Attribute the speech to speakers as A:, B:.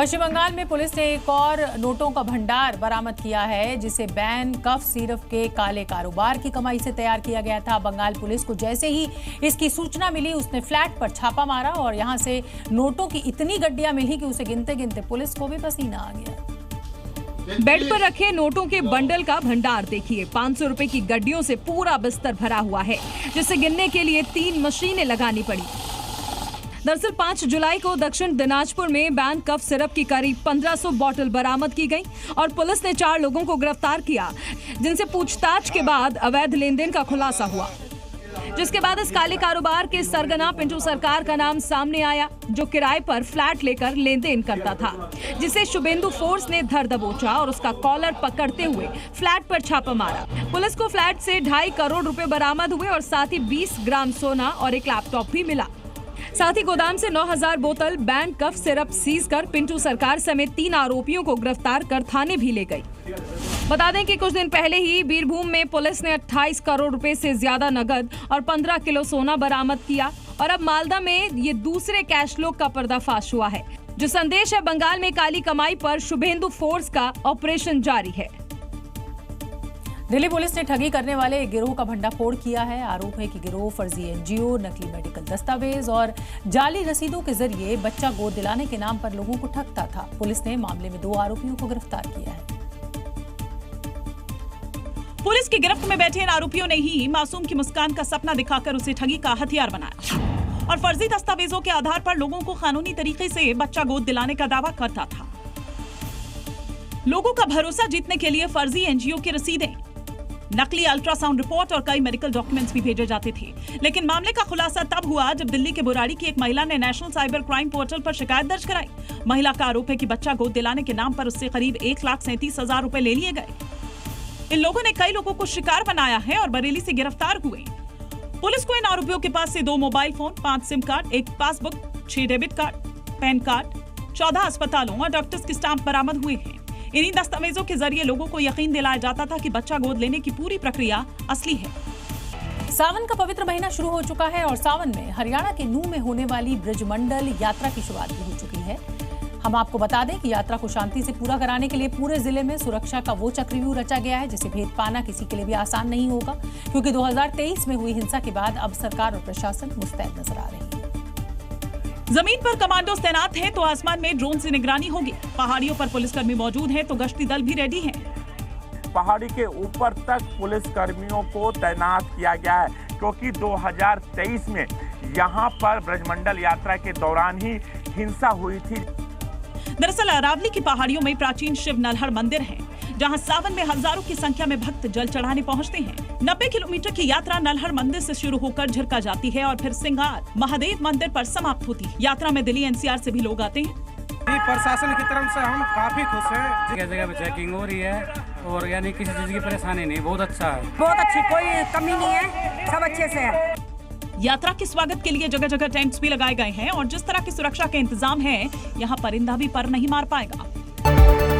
A: पश्चिम बंगाल में पुलिस ने एक और नोटों का भंडार बरामद किया है, जिसे बैन कफ सिरप के काले कारोबार की कमाई से तैयार किया गया था। बंगाल पुलिस को जैसे ही इसकी सूचना मिली, उसने फ्लैट पर छापा मारा और यहां से नोटों की इतनी गड्डियां मिली कि उसे गिनते गिनते पुलिस को भी पसीना आ गया।
B: बेड पर रखे नोटों के बंडल का भंडार देखिए। 500 रुपए की गड्डियों से पूरा बिस्तर भरा हुआ है, जिसे गिनने के लिए 3 मशीनें लगानी पड़ी। दरअसल 5 जुलाई को दक्षिण दिनाजपुर में बैन कफ सिरप की करीब 1500 बोतल बरामद की गई और पुलिस ने 4 लोगों को गिरफ्तार किया, जिनसे पूछताछ के बाद अवैध लेन देन का खुलासा हुआ। जिसके बाद इस काले कारोबार के सरगना पिंटू सरकार का नाम सामने आया, जो किराए पर फ्लैट लेकर लेन देन करता था, जिसे शुभेंदु फोर्स ने धर दबोचा और उसका कॉलर पकड़ते हुए फ्लैट पर छापा मारा। पुलिस को फ्लैट से 2.5 करोड़ रुपए बरामद हुए और साथ ही 20 ग्राम सोना और एक लैपटॉप भी मिला। साथ ही गोदाम से 9000 बोतल बैन कफ सिरप सीज कर पिंटू सरकार समेत 3 आरोपियों को गिरफ्तार कर थाने भी ले गई। बता दें कि कुछ दिन पहले ही बीरभूम में पुलिस ने 28 करोड़ रुपए से ज्यादा नगद और 15 किलो सोना बरामद किया और अब मालदा में ये दूसरे कैश लोग का पर्दाफाश हुआ है। जो संदेश है, बंगाल में काली कमाई पर शुभेंदु फोर्स का ऑपरेशन जारी है।
A: दिल्ली पुलिस ने ठगी करने वाले एक गिरोह का भंडाफोड़ किया है। आरोप है कि गिरोह फर्जी एनजीओ, नकली मेडिकल दस्तावेज और जाली रसीदों के जरिए बच्चा गोद दिलाने के नाम पर लोगों को ठगता था। पुलिस ने मामले में 2 आरोपियों को गिरफ्तार किया है।
C: पुलिस की गिरफ्त में बैठे इन आरोपियों ने ही मासूम की मुस्कान का सपना दिखाकर उसे ठगी का हथियार बनाया और फर्जी दस्तावेजों के आधार पर लोगों को कानूनी तरीके से बच्चा गोद दिलाने का दावा करता था। लोगों का भरोसा जीतने के लिए फर्जी एनजीओ की रसीदें, नकली अल्ट्रासाउंड रिपोर्ट और कई मेडिकल डॉक्यूमेंट्स भी भेजे जाते थे। लेकिन मामले का खुलासा तब हुआ जब दिल्ली के बुराड़ी की एक महिला ने नेशनल साइबर क्राइम पोर्टल पर शिकायत दर्ज कराई। महिला का आरोप है कि बच्चा गोद दिलाने के नाम पर उससे करीब 1,37,000 रुपए ले लिए गए। इन लोगों ने कई लोगों को शिकार बनाया है और बरेली से गिरफ्तार हुए। पुलिस को इन आरोपियों के पास से 2 mobile phone, 5 SIM card, 1 passbook, 6 debit card, pan card, 14 अस्पतालों और डॉक्टर्स के स्टाम्प बरामद हुए हैं। इन्हीं दस्तावेजों के जरिए लोगों को यकीन दिलाया जाता था कि बच्चा गोद लेने की पूरी प्रक्रिया असली है।
A: सावन का पवित्र महीना शुरू हो चुका है और सावन में हरियाणा के नूह में होने वाली ब्रजमंडल यात्रा की शुरुआत भी हो चुकी है। हम आपको बता दें कि यात्रा को शांति से पूरा कराने के लिए पूरे जिले में सुरक्षा का वो चक्रव्यूह रचा गया है, जिसे भेद पाना किसी के लिए भी आसान नहीं होगा, क्योंकि 2023 में हुई हिंसा के बाद अब सरकार और प्रशासन मुस्तैद नजर आ रही है।
C: जमीन पर कमांडोज तैनात हैं तो आसमान में ड्रोन से निगरानी होगी। पहाड़ियों पर पुलिसकर्मी मौजूद हैं तो गश्ती दल भी रेडी हैं।
D: पहाड़ी के ऊपर तक पुलिस कर्मियों को तैनात किया गया है, क्योंकि 2023 में यहाँ पर ब्रजमंडल यात्रा के दौरान ही हिंसा हुई थी।
C: दरअसल अरावली की पहाड़ियों में प्राचीन शिव नल्हड़ मंदिर है, जहां सावन में हजारों की संख्या में भक्त जल चढ़ाने पहुंचते हैं। 90 किलोमीटर की यात्रा नल्हड़ मंदिर से शुरू होकर झिरका जाती है और फिर सिंगार महादेव मंदिर पर समाप्त होती है। यात्रा में दिल्ली एनसीआर से भी लोग आते हैं।
E: प्रशासन की तरफ से हम काफी खुश हैं। जगह जगह पे चेकिंग हो रही है और यानी किसी चीज की परेशानी नहीं, बहुत अच्छा है,
F: बहुत अच्छी, कोई कमी नहीं है, सब अच्छे से है।
C: यात्रा के स्वागत के लिए जगह जगह टेंट्स भी लगाए गए हैं और जिस तरह की सुरक्षा के इंतजाम है, यहाँ परिंदा भी पर नहीं मार पाएगा।